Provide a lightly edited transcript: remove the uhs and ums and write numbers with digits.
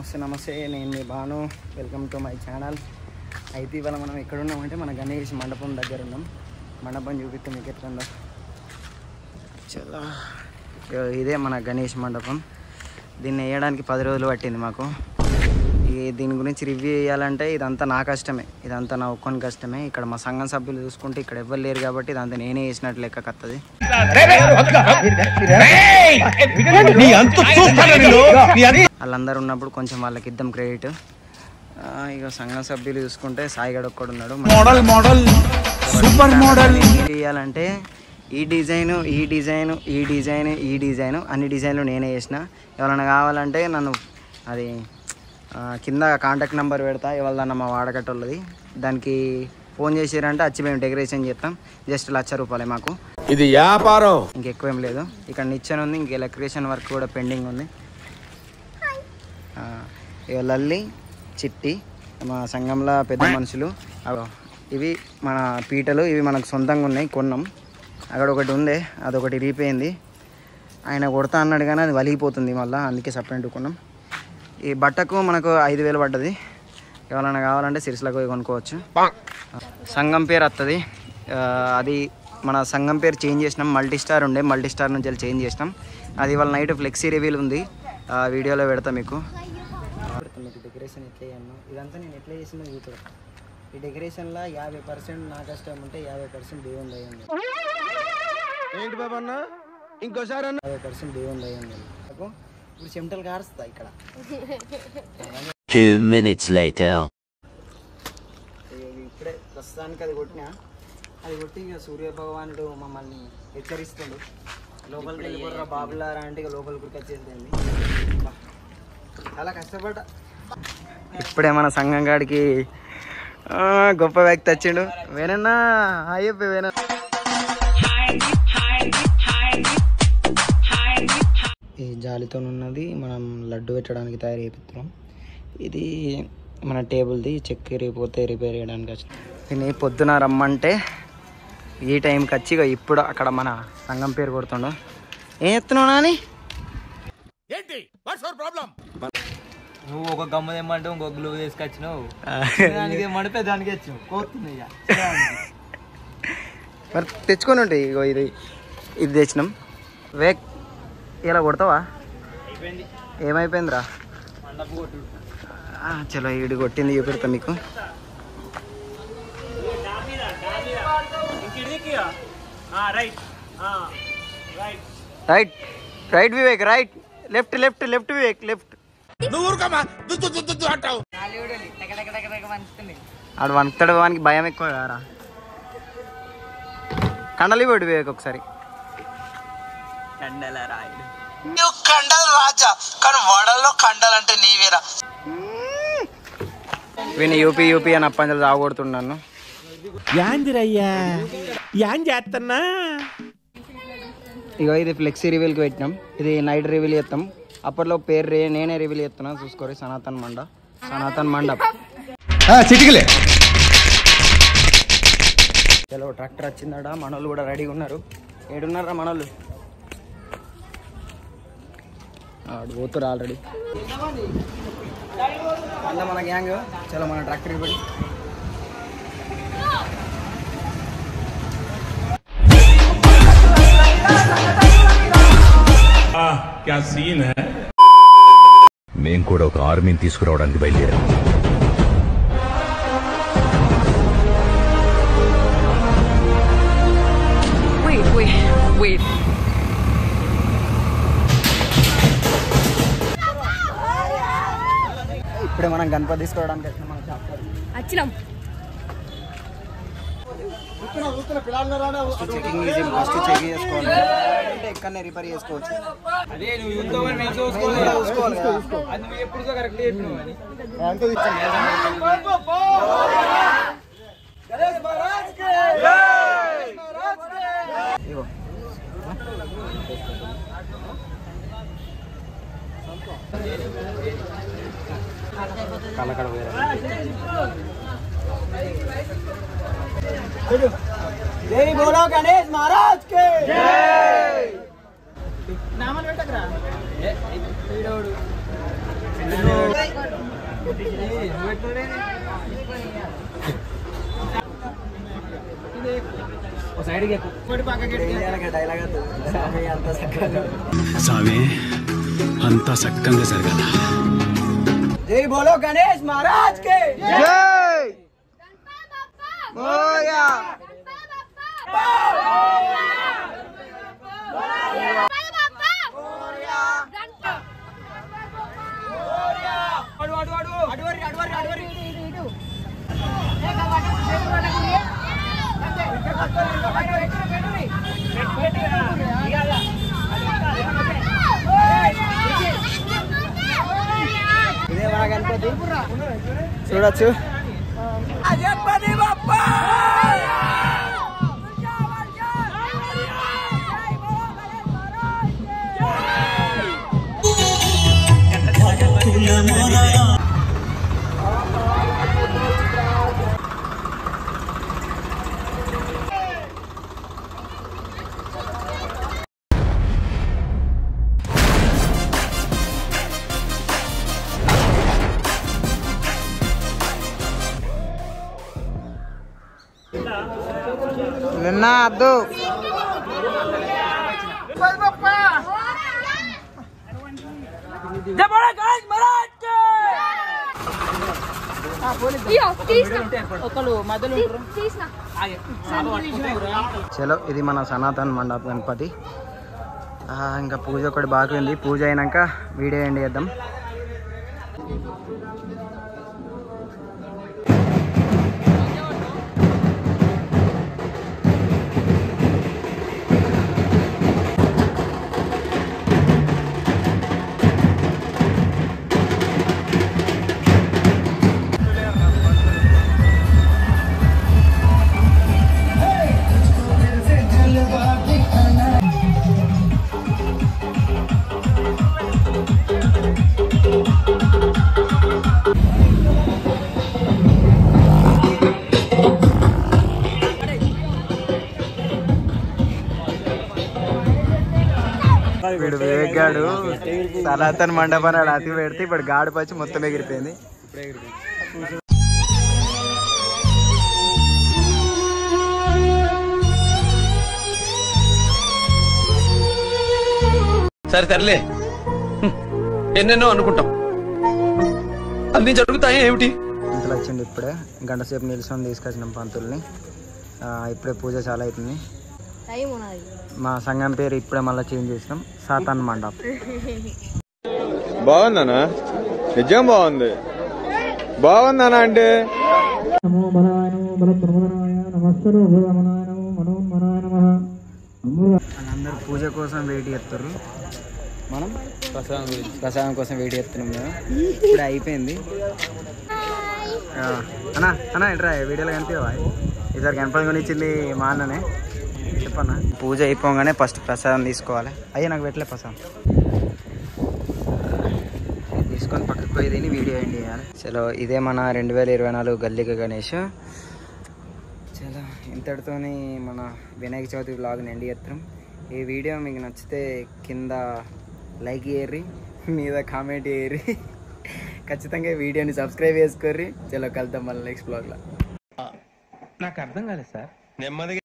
నమస్తే నేను మీ Banu. Welcome to my channel. అయితే ఇవాళ మనం ఎక్కడ ఉన్నామంటే మన గణేష్ మండపం దగ్గర ఉన్నాం. మండపం చూపిస్తే మీకు ఎట్లుందో. చాలా ఇదే మన గణేష్ మండపం. దీన్ని వేయడానికి 10 రోజులు పట్టింది మాకు. దీని గురించి రివ్యూ చేయాలంటే ఇదంతా నా కష్టమే, ఇదంతా నా ఒక్కని కష్టమే. ఇక్కడ మా సంఘం సభ్యులు చూసుకుంటే ఇక్కడ ఎవ్వరు లేరు కాబట్టి ఇదంతా నేనే చేసినట్టు లెక్క కత్తది. వాళ్ళందరూ ఉన్నప్పుడు కొంచెం వాళ్ళకి ఇద్దాం క్రెడిట్. ఇక సంఘం సభ్యులు చూసుకుంటే సాయిగడ్ ఒక్కడు ఉన్నాడు. చేయాలంటే ఈ డిజైను అన్ని డిజైన్లు నేనే చేసిన. ఎవరైనా కావాలంటే నన్ను అది కింద కాంటాక్ట్ నెంబర్ పెడతా, ఎవరిదన్నా మా వాడకట్టోళ్ళది. దానికి ఫోన్ చేసారంటే వచ్చి మేము డెకరేషన్ చేస్తాం. జస్ట్ ₹1,00,000 మాకు. ఇది వ్యాపారం, ఇంకెక్కువేం లేదు. ఇక్కడ నిచ్చెన ఉంది, ఇంక ఎలక్ట్రీషియన్ వర్క్ కూడా పెండింగ్ ఉంది. ఇక లల్లి చిట్టి మా సంఘంలో పెద్ద మనుషులు. ఇవి మన పీటలు, ఇవి మనకు సొంతంగా ఉన్నాయి, కొన్నాం. అక్కడ ఒకటి ఉంది, అదొకటి ఇరిగిపోయింది. ఆయన కొడతా అన్నాడు కానీ అది వలిగిపోతుంది మళ్ళీ, అందుకే సపరేట్ కొన్నాం. ఈ బట్టకు మనకు 5,000 పడ్డది. ఎవరైనా కావాలంటే సిరిసిలకు పోయి కొనుక్కోవచ్చు. సంఘం పేరు వస్తుంది. అది మన సంఘం పేరు చేంజ్ చేసినాం. మల్టీస్టార్ ఉండే, మల్టీస్టార్ నుంచి చేంజ్ చేసినాం. అది వాళ్ళ నైట్ ఫ్లెక్సీ రివీల్ ఉంది, వీడియోలో పెడతా మీకు. డెకరేషన్ ఎట్లా చేయను, ఇదంతా నేను ఎట్లా చేసిందో చూద్దాం. ఈ డెకరేషన్లో 50% నా కష్టం ఉంటే 50% దేవుని అయ్యింది. ఏంటి బాబా అన్న ఇంకోసారి 50% దేవుని అయ్యింది. నాకు ఇప్పుడు చెమటలు కారుస్తా ఇక్కడ. 2 minutes later. ఇప్పుడే ప్రస్తుతానికి అది కొట్టినా. అది కొట్టి ఇక సూర్య భగవానుడు మమ్మల్ని హెచ్చరిస్తాడు, లోపలికి వెళ్ళిపోరా బాబులారా అంటే ఇక లోపలికి వచ్చేసింది. చాలా కష్టపడ్డా. ఇప్పుడే మన సంఘం కాడికి గొప్ప వ్యక్తి వచ్చిండు. వేనన్నా అయ్యప్ప వేన. ఈ జాలితో ఉన్నది మనం లడ్డు పెట్టడానికి తయారు చేపిస్తున్నాం. ఇది మన టేబుల్ది చెక్ ఇరిగిపోతే రిపేర్ చేయడానికి వచ్చింది. దీన్ని పొద్దున రమ్మంటే ఈ టైంకి వచ్చి ఇప్పుడు అక్కడ మన సంఘం పేరు కొడుతుండు. ఏం చెప్తున్నావు నాని? నువ్వు ఒక గమ్మ తెమ్మంటే ఇంకో గ్లూ తీసుకొచ్చినావు, దానికి మడిపే దానికి వచ్చావు కోరుతుంది. మరి తెచ్చుకొని ఉంటాయి. ఇగో ఇది తెచ్చినాం. వేక్ ఇలా కొడతావా? ఏమైపోయిందిరా? చలో ఈడు కొట్టింది చూపెడతా మీకు. Right right Vivek, right left left left Vivek left. ఆడు వణుకుతాడు, వానికి భయం ఎక్కువ కారా. కండలు ఇవ్వడు వివేక్ ఒకసారి. కండల రాయుడు కండలు రాజా, కానీ వడల్లో కండలు అంటే నీవేరా. వీని యూపీ అని అప్పంజలు తాగొడుతున్నాను. యాందిరయ్యా యాన్ చేస్తున్నా. ఇగో ఇది ఫ్లెక్సీ రివీల్కి పెట్టినాం. ఇది నైట్ రివీల్ చేస్తాం. అప్పట్లో పేరు నేనే రివీల్ చేస్తున్నా, చూసుకోరు. సనాతన్ మండప్. చిటికలే చలో ట్రాక్టర్ వచ్చిందట. మనోళ్ళు కూడా రెడీగా ఉన్నారు. ఏడున్నారా మనోళ్ళు? ఆడు పోతురు ఆల్రెడీ. అంతా మన గ్యాంగ్. చలో మన ట్రాక్టర్ పెట్టి क्या सीन है. మేము కూడా ఒక ఆర్మీని తీసుకురావడానికి బయలుదేరాం. ఇప్పుడే మనం గణపతి తీసుకోవడానికి వచ్చినాం. Checking easy. ఫస్ట్ చెక్ చేసుకోవాలి అంటే ఎక్కడనే రిపేర్ చేసుకోవచ్చు. అదే నువ్వు యుద్ధం చూసుకోవాలి కదా, అది నువ్వు ఎప్పుడు కరెక్ట్ చెప్పినావు అని. ఇగో కళ్ళకడ జై బోలో గణేష్ మహారాజ్ కే జై. నామన్ పెట్టకరా. సామే అంతా సక్కంగా జరగాల. జై బోలో గణేష్ మహారాజ్ కే జై. మోరియా ఇదే మన గణపతి చూడొచ్చు. నిన్న అద్దు చలో ఇది మన సనాతన్ మండప గణపతి. ఇంకా పూజ ఒకటి బాగా ఉంది. పూజ అయినాక వీడియో ఎండ్ చేద్దాం. వీడు వివేక్ గాడు సనాతన్ మండపాన్ని అతి పెడితే ఇప్పుడు గాడి పచ్చి మొత్తం ఎగిరిపోయింది. సరే తరలే, ఎన్నెన్నో అనుకుంటాం, అన్ని జరుగుతాయి ఏమిటి. పంతులు వచ్చింది ఇప్పుడే. గంట సేపు నిల్చొని తీసుకొచ్చినాం పంతుల్ని. ఇప్పుడే పూజ చాలా అవుతుంది. మా సంఘం పేరు ఇప్పుడే మళ్ళీ చేంజ్ చేసినాం, సాతాన్ మండప్. బాగుందనా? నిజం బాగుంది. బాగుందనా అంటే వాళ్ళందరూ పూజ కోసం వెయిట్ చేస్తారు. మనం ప్రసాదం కోసం వెయిట్ చేస్తున్నాం మేము. ఇప్పుడు అయిపోయింది. అన్నా ఏంట్రా వీడియోలో కనిపించవా? ఈసారి గణపతి కొనిచ్చింది మా అన్ననే. చెప్పన్నా, పూజ అయిపోగానే ఫస్ట్ ప్రసాదం తీసుకోవాలి. అయ్యా నాకు పెట్టలే ప్రసాదం. తీసుకొని పక్కకు పోయి తిని వీడియో ఎండ్ చేయాలి. చలో ఇదే మన 2024 గల్లిక గణేష్. చలో ఇంతటితో మన వినాయక చవితి వ్లాగ్ని ఎండ్ చేస్తాం. ఈ వీడియో మీకు నచ్చితే కింద లైక్ చేయర్రి, మీద కామెంట్ చేయర్రి, ఖచ్చితంగా వీడియోని సబ్స్క్రైబ్ చేసుకోర్రి. చలో కలుద్దాం మళ్ళీ నెక్స్ట్ బ్లాగ్లో. నాకు అర్థం కాలేదు సార్. నెమ్మదిగా